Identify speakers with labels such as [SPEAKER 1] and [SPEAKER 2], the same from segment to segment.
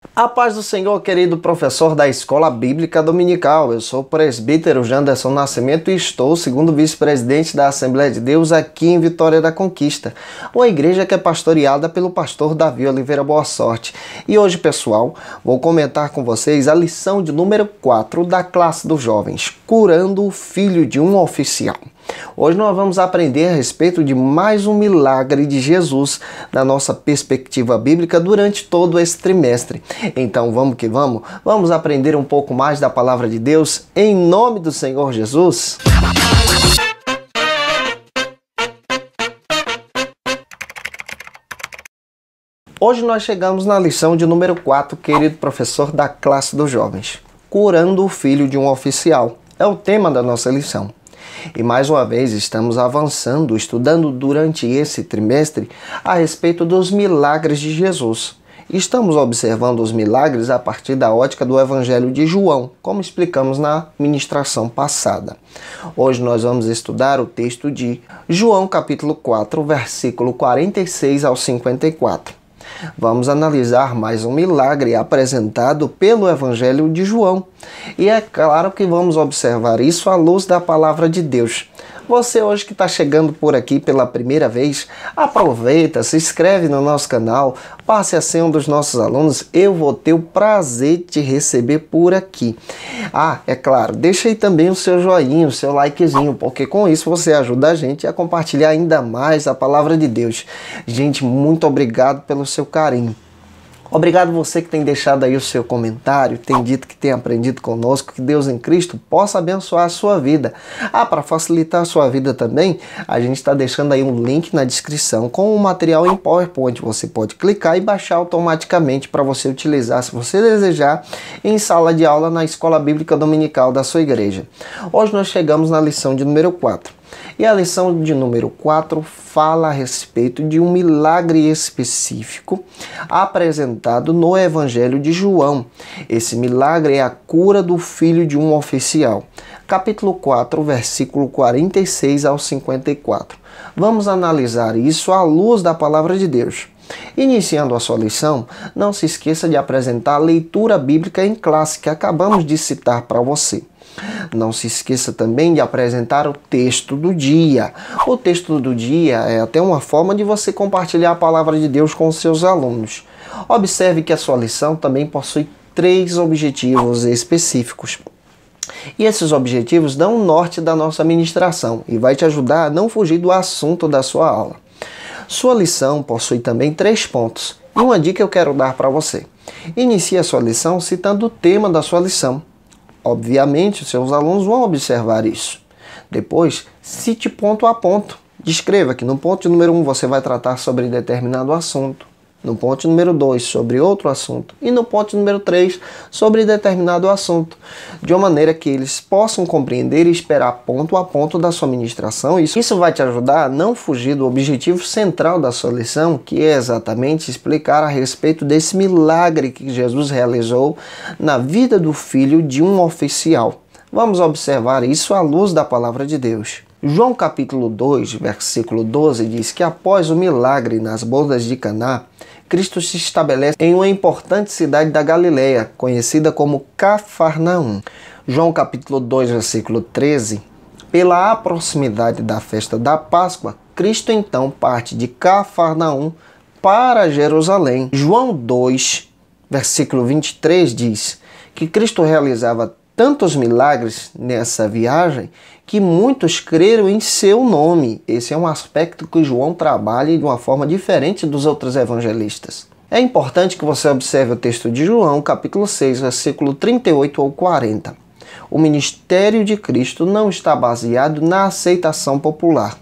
[SPEAKER 1] A paz do Senhor, querido professor da Escola Bíblica Dominical. Eu sou o presbítero Janderson Nascimento e estou segundo vice-presidente da Assembleia de Deus aqui em Vitória da Conquista, uma igreja que é pastoreada pelo pastor Davi Oliveira Boa Sorte. E hoje, pessoal, vou comentar com vocês a lição de número 4 da classe dos jovens, curando o filho de um oficial. Hoje nós vamos aprender a respeito de mais um milagre de Jesus na nossa perspectiva bíblica durante todo esse trimestre. Então vamos que vamos? Vamos aprender um pouco mais da palavra de Deus em nome do Senhor Jesus? Hoje nós chegamos na lição de número 4, querido professor da classe dos jovens, curando o filho de um oficial. É o tema da nossa lição. E mais uma vez estamos avançando, estudando durante esse trimestre a respeito dos milagres de Jesus. Estamos observando os milagres a partir da ótica do Evangelho de João, como explicamos na ministração passada. Hoje nós vamos estudar o texto de João capítulo 4, versículo 46 ao 54. Vamos analisar mais um milagre apresentado pelo Evangelho de João. E é claro que vamos observar isso à luz da palavra de Deus. Você hoje que está chegando por aqui pela primeira vez, aproveita, se inscreve no nosso canal, passe a ser um dos nossos alunos, eu vou ter o prazer de te receber por aqui. É claro, deixa aí também o seu joinha, o seu likezinho, porque com isso você ajuda a gente a compartilhar ainda mais a palavra de Deus. Gente, muito obrigado pelo seu carinho. Obrigado você que tem deixado aí o seu comentário, tem dito que tem aprendido conosco, que Deus em Cristo possa abençoar a sua vida. Para facilitar a sua vida também, a gente está deixando aí um link na descrição com um material em PowerPoint. Você pode clicar e baixar automaticamente para você utilizar, se você desejar, em sala de aula na Escola Bíblica Dominical da sua igreja. Hoje nós chegamos na lição de número 4. E a lição de número 4 fala a respeito de um milagre específico apresentado no Evangelho de João. Esse milagre é a cura do filho de um oficial. Capítulo 4, versículo 46 ao 54. Vamos analisar isso à luz da palavra de Deus. Iniciando a sua lição, não se esqueça de apresentar a leitura bíblica em classe que acabamos de citar para você. Não se esqueça também de apresentar o texto do dia. O texto do dia é até uma forma de você compartilhar a palavra de Deus com os seus alunos. Observe que a sua lição também possui 3 objetivos específicos. E esses objetivos dão o norte da nossa ministração e vai te ajudar a não fugir do assunto da sua aula. Sua lição possui também 3 pontos. E uma dica eu quero dar para você. Inicie a sua lição citando o tema da sua lição. Obviamente, os seus alunos vão observar isso. Depois, cite ponto a ponto. Descreva que no ponto número 1 você vai tratar sobre determinado assunto. No ponto número 2, sobre outro assunto. E no ponto número 3, sobre determinado assunto. De uma maneira que eles possam compreender e esperar ponto a ponto da sua ministração. Isso vai te ajudar a não fugir do objetivo central da sua lição, que é exatamente explicar a respeito desse milagre que Jesus realizou na vida do filho de um oficial. Vamos observar isso à luz da palavra de Deus. João capítulo 2, versículo 12 diz que após o milagre nas bodas de Caná, Cristo se estabelece em uma importante cidade da Galileia, conhecida como Cafarnaum. João capítulo 2, versículo 13, pela proximidade da festa da Páscoa, Cristo então parte de Cafarnaum para Jerusalém. João 2, versículo 23 diz que Cristo realizava tantos milagres nessa viagem que muitos creram em seu nome. Esse é um aspecto que João trabalha de uma forma diferente dos outros evangelistas. É importante que você observe o texto de João, capítulo 6, versículo 38 ou 40. O ministério de Cristo não está baseado na aceitação popular.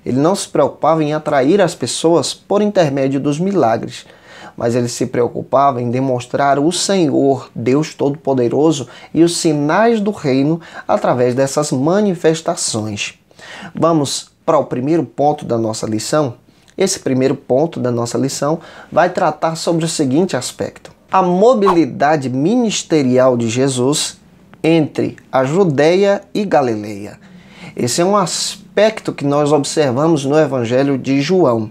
[SPEAKER 1] Ele não se preocupava em atrair as pessoas por intermédio dos milagres, mas ele se preocupava em demonstrar o Senhor, Deus Todo-Poderoso, e os sinais do reino através dessas manifestações. Vamos para o primeiro ponto da nossa lição? Esse primeiro ponto da nossa lição vai tratar sobre o seguinte aspecto: a mobilidade ministerial de Jesus entre a Judeia e Galileia. Esse é um aspecto que nós observamos no Evangelho de João.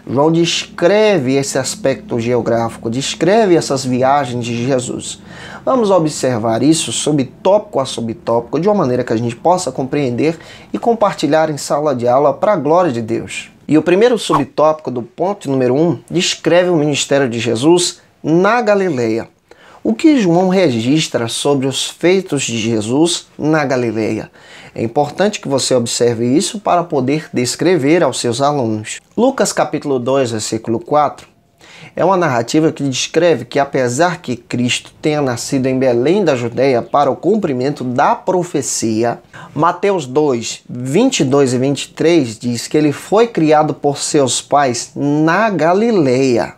[SPEAKER 1] João descreve esse aspecto geográfico, descreve essas viagens de Jesus. Vamos observar isso subtópico a subtópico, de uma maneira que a gente possa compreender e compartilhar em sala de aula para a glória de Deus. E o primeiro subtópico do ponto número 1 descreve o ministério de Jesus na Galileia. O que João registra sobre os feitos de Jesus na Galileia? É importante que você observe isso para poder descrever aos seus alunos. Lucas capítulo 2, versículo 4, é uma narrativa que descreve que apesar que Cristo tenha nascido em Belém da Judeia para o cumprimento da profecia, Mateus 2, 22 e 23 diz que ele foi criado por seus pais na Galileia.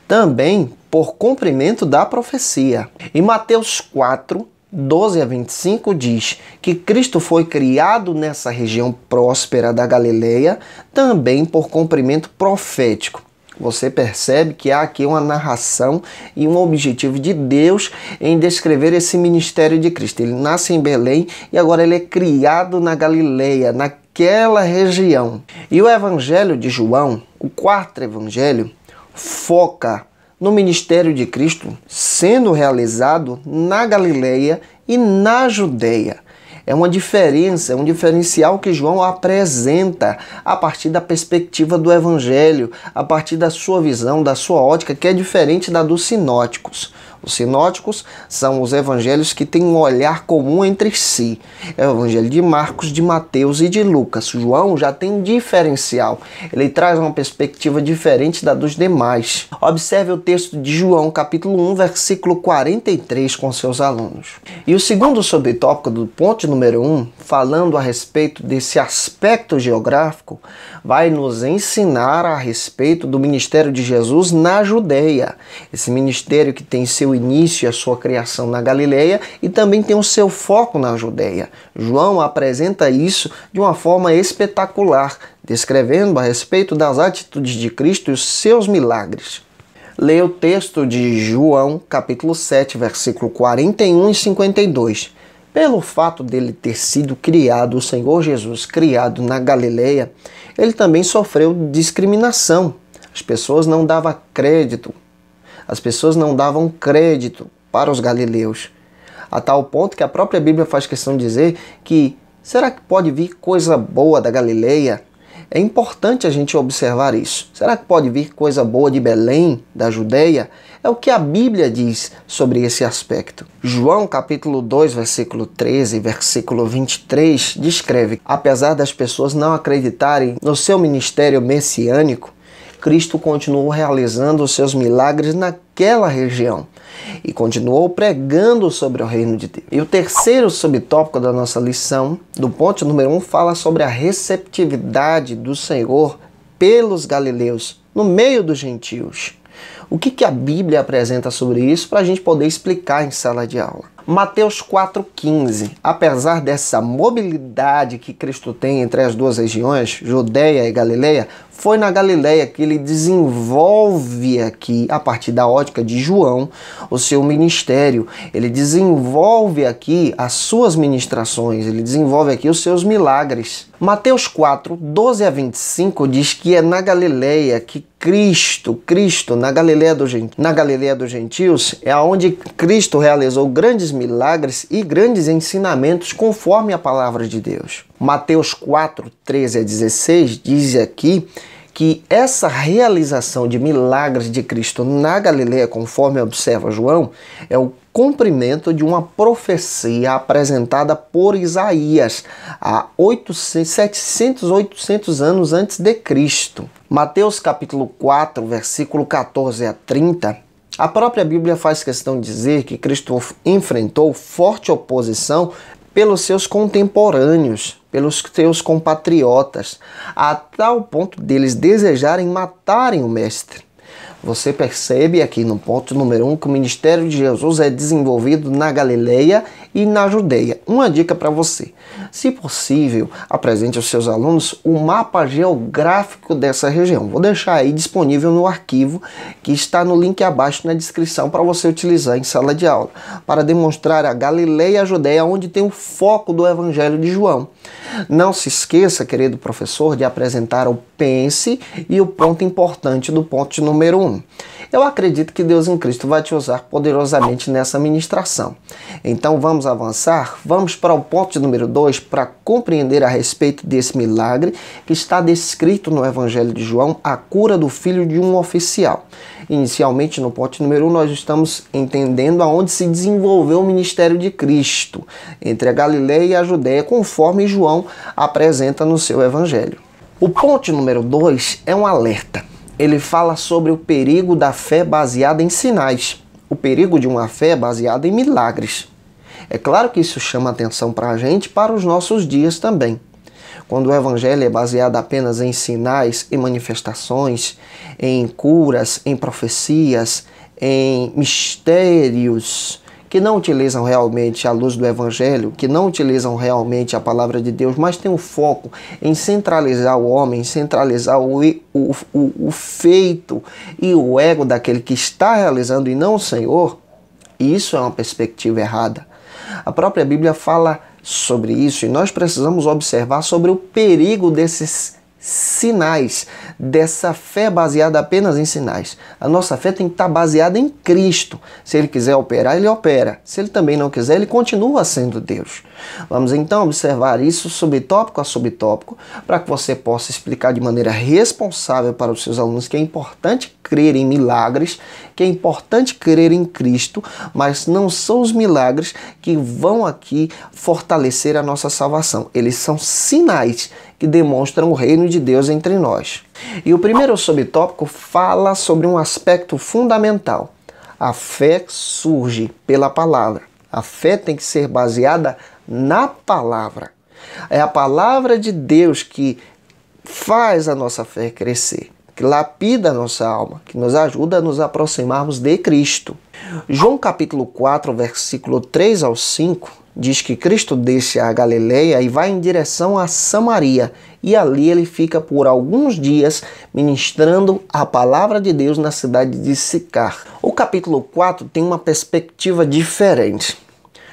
[SPEAKER 1] Também por cumprimento da profecia. E Mateus 4, 12 a 25 diz que Cristo foi criado nessa região próspera da Galileia, também por cumprimento profético. Você percebe que há aqui uma narração e um objetivo de Deus em descrever esse ministério de Cristo. Ele nasce em Belém e agora ele é criado na Galileia, naquela região. E o Evangelho de João, o quarto evangelho, foca no ministério de Cristo sendo realizado na Galileia e na Judeia. É uma diferença, é um diferencial que João apresenta a partir da perspectiva do Evangelho, a partir da sua visão, da sua ótica, que é diferente da dos sinóticos. Os sinóticos são os evangelhos que têm um olhar comum entre si. É o evangelho de Marcos, de Mateus e de Lucas. João já tem um diferencial. Ele traz uma perspectiva diferente da dos demais. Observe o texto de João, capítulo 1, versículo 43, com seus alunos. E o segundo subtópico do ponto número 1, falando a respeito desse aspecto geográfico, vai nos ensinar a respeito do ministério de Jesus na Judeia. Esse ministério que tem seu início e a sua criação na Galileia e também tem o seu foco na Judeia. João apresenta isso de uma forma espetacular, descrevendo a respeito das atitudes de Cristo e os seus milagres. Leia o texto de João, capítulo 7, versículo 41 e 52. Pelo fato dele ter sido criado, o Senhor Jesus criado na Galileia, ele também sofreu discriminação. As pessoas não davam crédito. As pessoas não davam crédito para os galileus. A tal ponto que a própria Bíblia faz questão de dizer que será que pode vir coisa boa da Galileia? É importante a gente observar isso. Será que pode vir coisa boa de Belém, da Judeia? É o que a Bíblia diz sobre esse aspecto. João capítulo 2, versículo 13, versículo 23, descreve: apesar das pessoas não acreditarem no seu ministério messiânico, Cristo continuou realizando os seus milagres naquela região e continuou pregando sobre o reino de Deus. E o terceiro subtópico da nossa lição, do ponto número 1, fala sobre a receptividade do Senhor pelos galileus no meio dos gentios. O que a Bíblia apresenta sobre isso para a gente poder explicar em sala de aula? Mateus 4,15. Apesar dessa mobilidade que Cristo tem entre as duas regiões, Judeia e Galileia, foi na Galileia que ele desenvolve aqui, a partir da ótica de João, o seu ministério. Ele desenvolve aqui as suas ministrações, ele desenvolve aqui os seus milagres. Mateus 4, 12 a 25 diz que é na Galileia que Cristo, na Galileia dos gentios, é onde Cristo realizou grandes milagres e grandes ensinamentos conforme a palavra de Deus. Mateus 4, 13 a 16 diz aqui que essa realização de milagres de Cristo na Galileia, conforme observa João, é o cumprimento de uma profecia apresentada por Isaías há 700, 800 anos antes de Cristo. Mateus capítulo 4, versículo 14 a 30, a própria Bíblia faz questão de dizer que Cristo enfrentou forte oposição pelos seus contemporâneos, pelos seus compatriotas, a tal ponto deles desejarem matarem o mestre. Você percebe aqui no ponto número 1 que o ministério de Jesus é desenvolvido na Galileia e na Judeia. Uma dica para você: se possível, apresente aos seus alunos o mapa geográfico dessa região. Vou deixar aí disponível no arquivo que está no link abaixo na descrição para você utilizar em sala de aula, para demonstrar a Galileia e a Judeia, onde tem o foco do Evangelho de João. Não se esqueça, querido professor, de apresentar o pense e o ponto importante do ponto número 1. Eu acredito que Deus em Cristo vai te usar poderosamente nessa ministração. Então vamos avançar? Vamos para o ponto número 2 para compreender a respeito desse milagre que está descrito no Evangelho de João, a cura do filho de um oficial. Inicialmente, no ponto número 1, nós estamos entendendo aonde se desenvolveu o ministério de Cristo, entre a Galileia e a Judeia, conforme João apresenta no seu Evangelho. O ponto número 2 é um alerta. Ele fala sobre o perigo da fé baseada em sinais, o perigo de uma fé baseada em milagres. É claro que isso chama atenção para a gente, para os nossos dias também. Quando o Evangelho é baseado apenas em sinais, em manifestações, em curas, em profecias, em mistérios, que não utilizam realmente a luz do Evangelho, que não utilizam realmente a palavra de Deus, mas tem o foco em centralizar o homem, centralizar o feito e o ego daquele que está realizando e não o Senhor, isso é uma perspectiva errada. A própria Bíblia fala sobre isso e nós precisamos observar sobre o perigo desses sinais, dessa fé baseada apenas em sinais. A nossa fé tem que estar baseada em Cristo. Se Ele quiser operar, Ele opera. Se Ele também não quiser, Ele continua sendo Deus. Vamos então observar isso subtópico a subtópico, para que você possa explicar de maneira responsável para os seus alunos que é importante crer em milagres, que é importante crer em Cristo, mas não são os milagres que vão aqui fortalecer a nossa salvação. Eles são sinais que demonstram o reino de Deus entre nós. E o primeiro subtópico fala sobre um aspecto fundamental. A fé surge pela palavra. A fé tem que ser baseada na palavra. É a palavra de Deus que faz a nossa fé crescer, que lapida a nossa alma, que nos ajuda a nos aproximarmos de Cristo. João capítulo 4, versículo 3 ao 5, diz que Cristo deixa a Galileia e vai em direção a Samaria, e ali ele fica por alguns dias ministrando a palavra de Deus na cidade de Sicar. O capítulo 4 tem uma perspectiva diferente.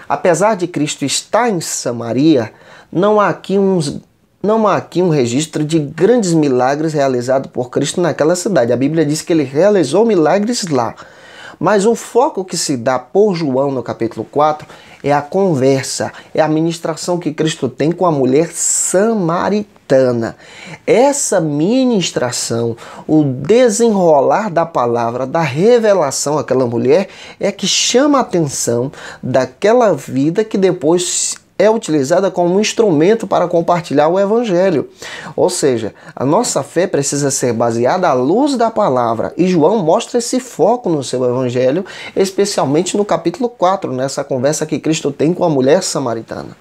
[SPEAKER 1] Apesar de Cristo estar em Samaria, não há aqui um registro de grandes milagres realizados por Cristo naquela cidade. A Bíblia diz que ele realizou milagres lá. Mas o foco que se dá por João no capítulo 4 é a conversa, é a ministração que Cristo tem com a mulher samaritana. Essa ministração, o desenrolar da palavra, da revelação àquela mulher, é que chama a atenção daquela vida que depois é utilizada como um instrumento para compartilhar o Evangelho. Ou seja, a nossa fé precisa ser baseada à luz da palavra. E João mostra esse foco no seu Evangelho, especialmente no capítulo 4, nessa conversa que Cristo tem com a mulher samaritana.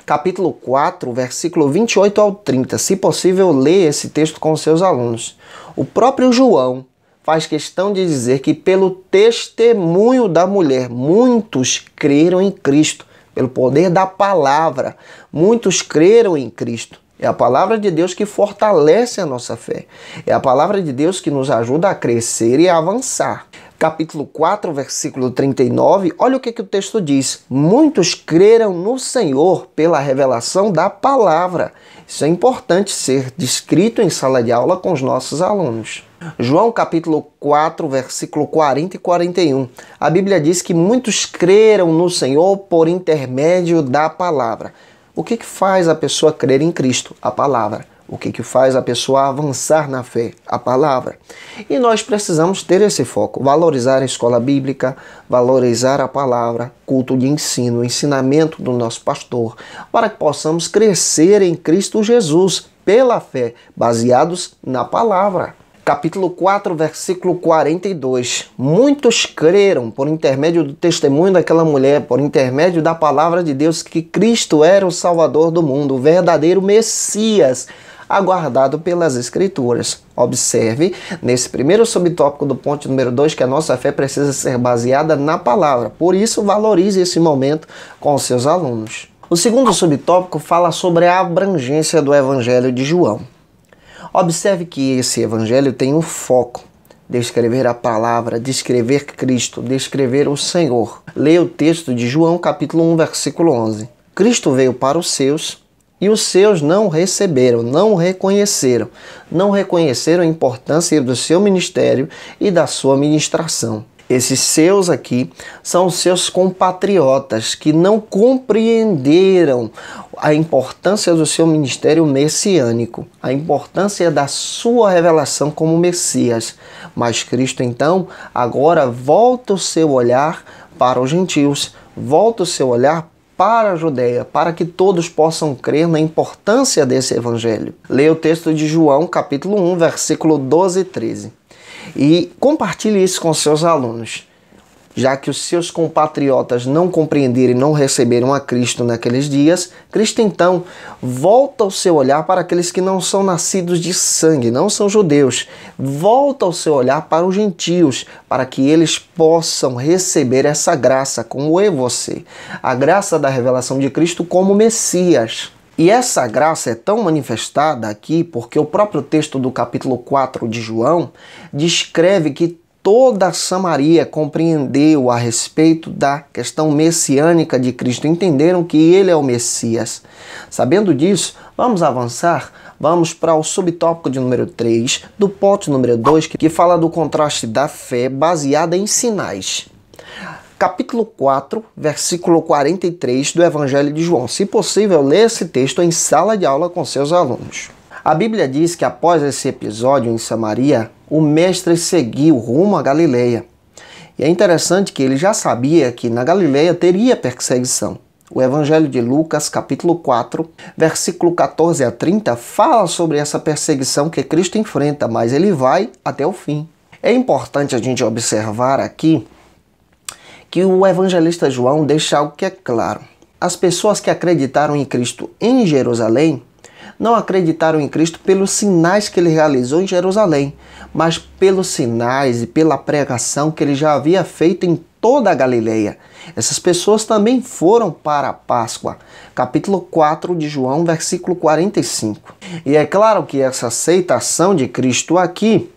[SPEAKER 1] Capítulo 4, versículo 28 ao 30. Se possível, leia esse texto com os seus alunos. O próprio João faz questão de dizer que pelo testemunho da mulher, muitos creram em Cristo. Pelo poder da palavra, muitos creram em Cristo. É a palavra de Deus que fortalece a nossa fé. É a palavra de Deus que nos ajuda a crescer e a avançar. Capítulo 4, versículo 39, olha o que o texto diz. Muitos creram no Senhor pela revelação da palavra. Isso é importante ser descrito em sala de aula com os nossos alunos. João capítulo 4, versículo 40 e 41. A Bíblia diz que muitos creram no Senhor por intermédio da palavra. O que faz a pessoa crer em Cristo? A palavra. O que faz a pessoa avançar na fé? A palavra. E nós precisamos ter esse foco, valorizar a escola bíblica, valorizar a palavra, culto de ensino, ensinamento do nosso pastor, para que possamos crescer em Cristo Jesus pela fé, baseados na palavra. Capítulo 4, versículo 42. Muitos creram por intermédio do testemunho daquela mulher, por intermédio da palavra de Deus, que Cristo era o Salvador do mundo, o verdadeiro Messias, aguardado pelas Escrituras. Observe, nesse primeiro subtópico do ponto número 2, que a nossa fé precisa ser baseada na palavra. Por isso, valorize esse momento com os seus alunos. O segundo subtópico fala sobre a abrangência do Evangelho de João. Observe que esse Evangelho tem um foco: descrever a palavra, descrever Cristo, descrever o Senhor. Leia o texto de João, capítulo 1, versículo 11. Cristo veio para os seus, e os seus não o receberam, não o reconheceram. Não reconheceram a importância do seu ministério e da sua ministração. Esses seus aqui são os seus compatriotas que não compreenderam a importância do seu ministério messiânico, a importância da sua revelação como Messias. Mas Cristo, então, agora volta o seu olhar para os gentios, volta o seu olhar para a Judeia, para que todos possam crer na importância desse evangelho. Leia o texto de João, capítulo 1, versículo 12 e 13. E compartilhe isso com seus alunos. Já que os seus compatriotas não compreenderam e não receberam a Cristo naqueles dias, Cristo então volta o seu olhar para aqueles que não são nascidos de sangue, não são judeus. Volta o seu olhar para os gentios, para que eles possam receber essa graça, como eu e você. A graça da revelação de Cristo como Messias. E essa graça é tão manifestada aqui porque o próprio texto do capítulo 4 de João descreve que toda Samaria compreendeu a respeito da questão messiânica de Cristo, entenderam que ele é o Messias. Sabendo disso, vamos avançar, vamos para o subtópico de número 3, do ponto número 2, que fala do contraste da fé baseada em sinais. Capítulo 4, versículo 43 do Evangelho de João. Se possível, leia esse texto em sala de aula com seus alunos. A Bíblia diz que após esse episódio em Samaria, o mestre seguiu rumo à Galileia. E é interessante que ele já sabia que na Galileia teria perseguição. O Evangelho de Lucas, capítulo 4, versículo 14 a 30, fala sobre essa perseguição que Cristo enfrenta, mas ele vai até o fim. É importante a gente observar aqui que o evangelista João deixa algo que é claro. As pessoas que acreditaram em Cristo em Jerusalém não acreditaram em Cristo pelos sinais que ele realizou em Jerusalém, mas pelos sinais e pela pregação que ele já havia feito em toda a Galileia. Essas pessoas também foram para a Páscoa. Capítulo 4 de João, versículo 45. E é claro que essa aceitação de Cristo aqui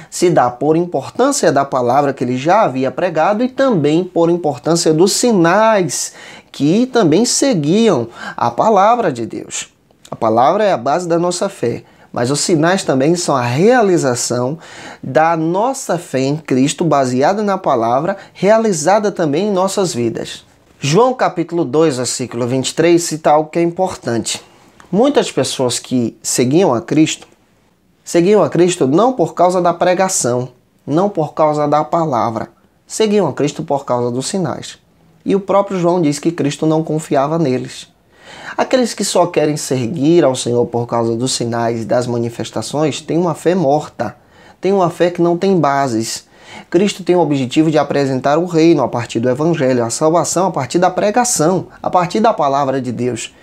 [SPEAKER 1] se dá por importância da palavra que ele já havia pregado e também por importância dos sinais que também seguiam a palavra de Deus. A palavra é a base da nossa fé, mas os sinais também são a realização da nossa fé em Cristo, baseada na palavra, realizada também em nossas vidas. João capítulo 2, versículo 23, cita algo que é importante. Muitas pessoas que seguiam a Cristo não por causa da pregação, não por causa da palavra. Seguiam a Cristo por causa dos sinais. E o próprio João diz que Cristo não confiava neles. Aqueles que só querem seguir ao Senhor por causa dos sinais e das manifestações têm uma fé morta, têm uma fé que não tem bases. Cristo tem o objetivo de apresentar o reino a partir do Evangelho, a salvação a partir da pregação, a partir da palavra de Deus.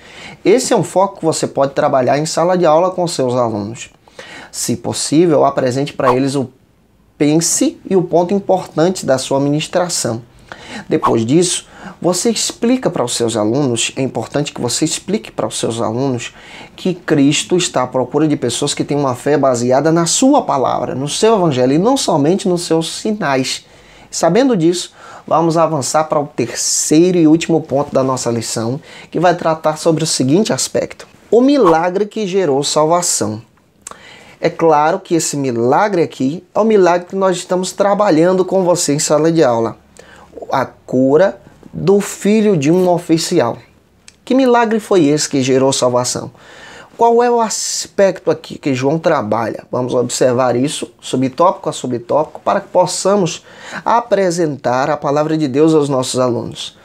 [SPEAKER 1] Esse é um foco que você pode trabalhar em sala de aula com seus alunos. Se possível, apresente para eles o pense e o ponto importante da sua ministração. Depois disso, você explica para os seus alunos, é importante que você explique para os seus alunos que Cristo está à procura de pessoas que têm uma fé baseada na sua palavra, no seu evangelho e não somente nos seus sinais. Sabendo disso, vamos avançar para o terceiro e último ponto da nossa lição, que vai tratar sobre o seguinte aspecto: o milagre que gerou salvação. É claro que esse milagre aqui é o milagre que nós estamos trabalhando com você em sala de aula. A cura do filho de um oficial. Que milagre foi esse que gerou salvação? Qual é o aspecto aqui que João trabalha? Vamos observar isso, subtópico a subtópico, para que possamos apresentar a palavra de Deus aos nossos alunos.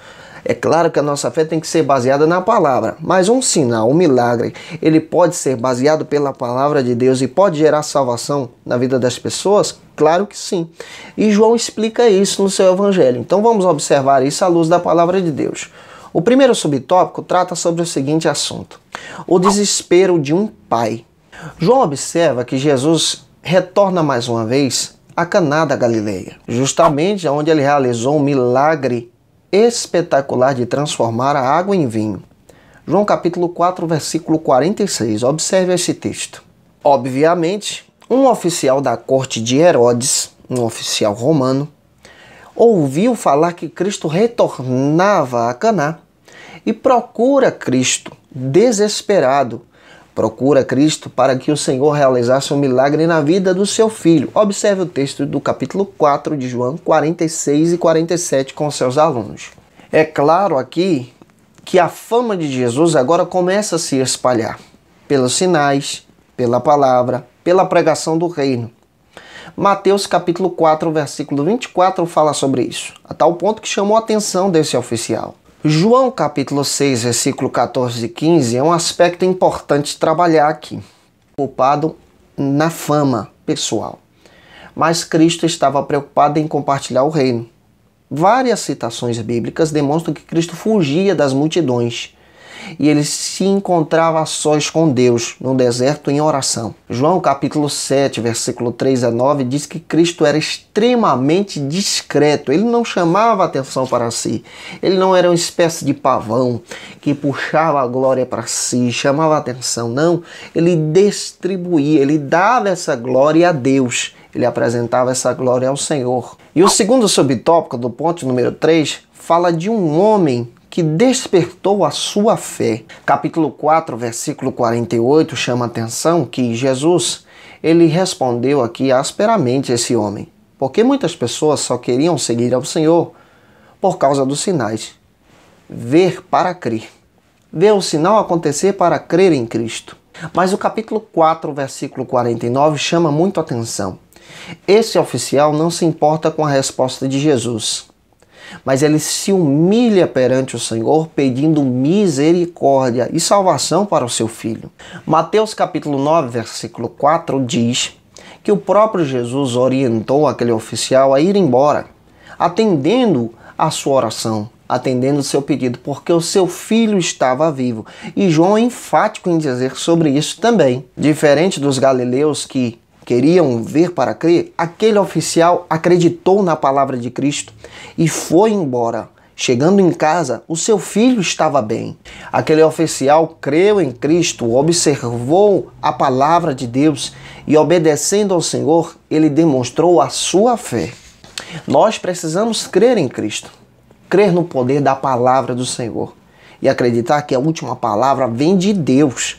[SPEAKER 1] É claro que a nossa fé tem que ser baseada na palavra, mas um sinal, um milagre, ele pode ser baseado pela palavra de Deus e pode gerar salvação na vida das pessoas? Claro que sim. E João explica isso no seu evangelho. Então vamos observar isso à luz da palavra de Deus. O primeiro subtópico trata sobre o seguinte assunto: o desespero de um pai. João observa que Jesus retorna mais uma vez a Caná da Galileia, justamente onde ele realizou um milagre espetacular de transformar a água em vinho. João capítulo 4, versículo 46. Observe esse texto. Obviamente, um oficial da corte de Herodes, um oficial romano, ouviu falar que Cristo retornava a Caná e procura Cristo, desesperado. Procura Cristo para que o Senhor realizasse um milagre na vida do seu filho. Observe o texto do capítulo 4 de João, 46 e 47 com seus alunos. É claro aqui que a fama de Jesus agora começa a se espalhar pelos sinais, pela palavra, pela pregação do reino. Mateus capítulo 4, versículo 24 fala sobre isso, a tal ponto que chamou a atenção desse oficial. João capítulo 6, versículo 14 e 15 é um aspecto importante de trabalhar aqui, preocupado na fama pessoal. Mas Cristo estava preocupado em compartilhar o reino. Várias citações bíblicas demonstram que Cristo fugia das multidões e ele se encontrava a sós com Deus no deserto em oração. João capítulo 7, versículo 3 a 9 diz que Cristo era extremamente discreto, ele não chamava atenção para si, ele não era uma espécie de pavão que puxava a glória para si, chamava atenção, não, ele distribuía, ele dava essa glória a Deus, ele apresentava essa glória ao Senhor. E o segundo subtópico do ponto número 3 fala de um homem que despertou a sua fé. Capítulo 4, versículo 48 chama a atenção que Jesus, ele respondeu aqui asperamente a esse homem, porque muitas pessoas só queriam seguir ao Senhor por causa dos sinais. Ver para crer. Ver o sinal acontecer para crer em Cristo. Mas o capítulo 4, versículo 49 chama muito a atenção. Esse oficial não se importa com a resposta de Jesus, mas ele se humilha perante o Senhor pedindo misericórdia e salvação para o seu filho. Mateus capítulo 9, versículo 4 diz que o próprio Jesus orientou aquele oficial a ir embora, atendendo a sua oração, atendendo o seu pedido, porque o seu filho estava vivo. E João é enfático em dizer sobre isso também. Diferente dos galileus que queriam ver para crer, aquele oficial acreditou na palavra de Cristo e foi embora. Chegando em casa, o seu filho estava bem. Aquele oficial creu em Cristo, observou a palavra de Deus e, obedecendo ao Senhor, ele demonstrou a sua fé. Nós precisamos crer em Cristo, crer no poder da palavra do Senhor e acreditar que a última palavra vem de Deus.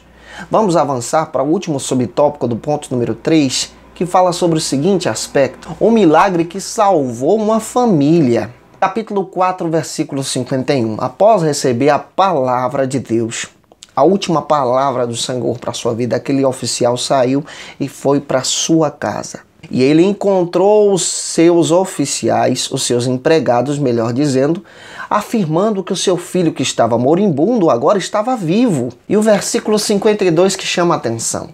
[SPEAKER 1] Vamos avançar para o último subtópico do ponto número 3, que fala sobre o seguinte aspecto: o milagre que salvou uma família. Capítulo 4, versículo 51. Após receber a palavra de Deus, a última palavra do Senhor para a sua vida, aquele oficial saiu e foi para sua casa. E ele encontrou os seus oficiais, os seus empregados, melhor dizendo, afirmando que o seu filho que estava moribundo agora estava vivo. E o versículo 52 que chama a atenção.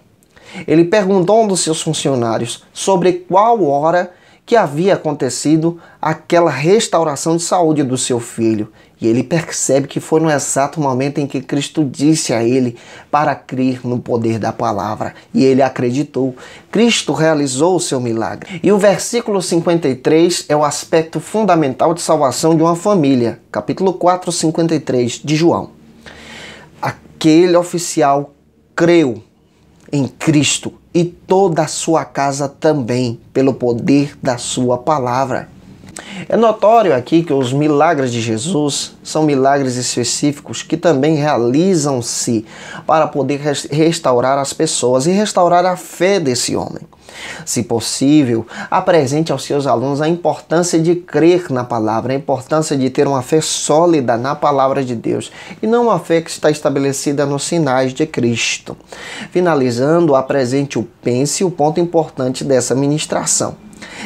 [SPEAKER 1] Ele perguntou a um dos seus funcionários sobre qual hora que havia acontecido aquela restauração de saúde do seu filho. E ele percebe que foi no exato momento em que Cristo disse a ele para crer no poder da palavra. E ele acreditou. Cristo realizou o seu milagre. E o versículo 53 é o aspecto fundamental de salvação de uma família. Capítulo 4, 53 de João. Aquele oficial creu em Cristo e toda a sua casa também, pelo poder da sua palavra. É notório aqui que os milagres de Jesus são milagres específicos que também realizam-se para poder restaurar as pessoas e restaurar a fé desse homem. Se possível, apresente aos seus alunos a importância de crer na palavra, a importância de ter uma fé sólida na palavra de Deus e não uma fé que está estabelecida nos sinais de Cristo. Finalizando, apresente o pense, o ponto importante dessa ministração.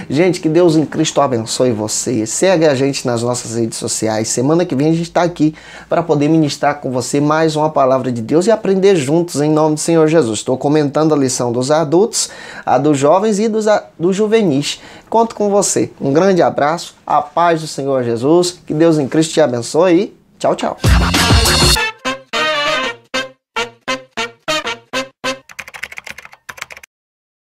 [SPEAKER 1] Gente, que Deus em Cristo abençoe você. Segue a gente nas nossas redes sociais. Semana que vem a gente está aqui para poder ministrar com você mais uma palavra de Deus e aprender juntos em nome do Senhor Jesus. Estou comentando a lição dos adultos, a dos jovens e dos juvenis. Conto com você. Um grande abraço, a paz do Senhor Jesus. Que Deus em Cristo te abençoe e tchau, tchau.